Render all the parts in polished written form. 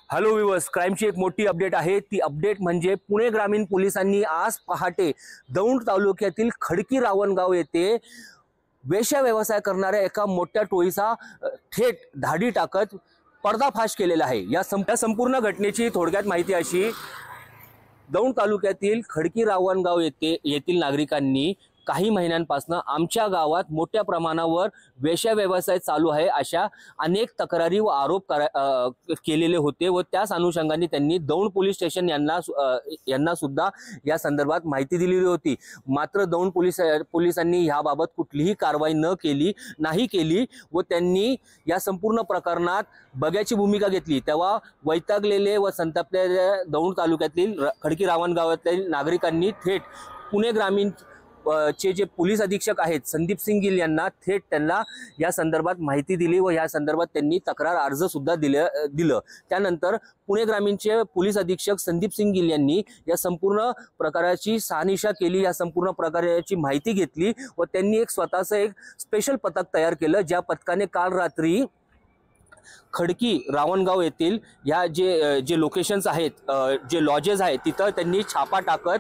Hello viewers, क्राईमची एक मोठी update आहे। ती अपडेट म्हणजे पुणे ग्रामीण पोलिसांनी आज पहाटे दौंड तालुक्यातील खडकी रावणगाव येथे वेश्या व्यवसाय करणाऱ्या एका मोठ्या टोळीचा थेट धाडी टाकत पर्दाफाश केलेला आहे। या संपूर्ण घटनेची थोडक्यात माहिती अशी, दौंड तालुक्यातील खडकी रावणगाव येथील नागरिकांनी काही महिन्यांपासून आमच्या गावात मोठ्या प्रमाणावर वेश्या व्यवसाय चालू आहे अशा अनेक तक्रारी व आरोप केलेले होते व त्याच अनुषंगाने त्यांनी दौंड पोलीस स्टेशन यांना सुद्धा या संदर्भात माहिती दिलेली होती। मात्र दौंड पोलिसांनी याबाबत कुठलीही कारवाई नाही केली व त्यांनी या संपूर्ण प्रकरणात बघ्याची भूमिका घेतली। तेव्हा वैतागलेले व संतापलेल्या दौंड तालुक्यातील खडकी रावणगावातील नागरिकांनी थेट पुणे ग्रामीण चे जे पोलीस अधीक्षक आहेत संदीप सिंग गिल यांना थेट त्यांना या संदर्भात माहिती दिली व या संदर्भात त्यांनी तक्रार अर्ज सुद्धा दिलं। त्यानंतर पुणे ग्रामीणचे पोलीस अधीक्षक संदीप सिंग गिल यांनी या संपूर्ण प्रकाराची शहानिशा केली, या संपूर्ण प्रकाराची माहिती घेतली व त्यांनी स्वतःचं एक स्पेशल पथक तयार केलं, ज्या पथकाने काल रात्री खडकी रावणगाव येथील या जे लोकेशन्स आहेत, जे लॉजेस आहेत, तिथं त्यांनी छापा टाकत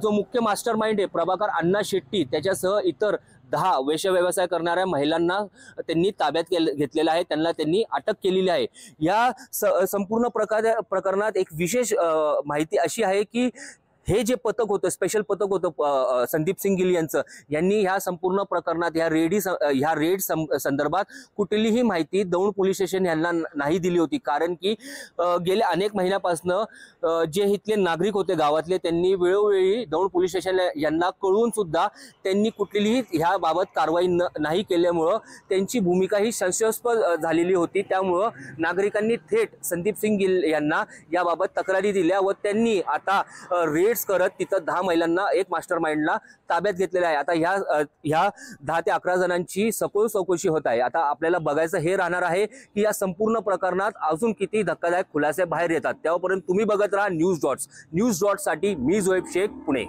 जो मुख्य मास्टरमाइंड आहे प्रभाकर अण्णा शेट्टी त्याच्यासह इतर 10 वेश्या व्यवसाय करणाऱ्या महिलांना त्यांनी ताब्यात घेतलेला आहे, त्यांना त्यांनी अटक केलेली आहे। या संपूर्ण प्रकरणात एक विशेष माहिती अशी आहे की हे जे पथक होतं, स्पेशल पथक होतं संदीप सिंग गिल यांनी ह्या संपूर्ण प्रकरणात ह्या रेड संदर्भात कुठलीही माहिती दौंड पोलीस स्टेशन यांना नाही दिली होती। कारण की गेल्या अनेक महिन्यापासून जे इथले नागरिक होते गावातले, त्यांनी वेळोवेळी दौंड पोलीस स्टेशन यांना कळवून सुद्धा त्यांनी कुठलीही ह्याबाबत कारवाई नाही केल्यामुळं त्यांची भूमिका ही संशयास्पद झालेली होती। त्यामुळं नागरिकांनी थेट संदीप सिंग गिल यांना याबाबत तक्रारी दिल्या व त्यांनी आता रेड करत तिथं 10 महिलांना, एक मास्टरमाइंडला ताब्यात घेतलेला आहे। आता ह्या 10 ते 11 जणांची सखोल चौकशी होत आहे। आता आपल्याला बघायचं हे राहणार आहे की या संपूर्ण प्रकरणात अजून किती धक्कादायक खुलासे बाहेर येतात। तेव्हापर्यंत तुम्ही बघत राहा न्यूज डॉट्स साठी मी जोएब शेख, पुणे।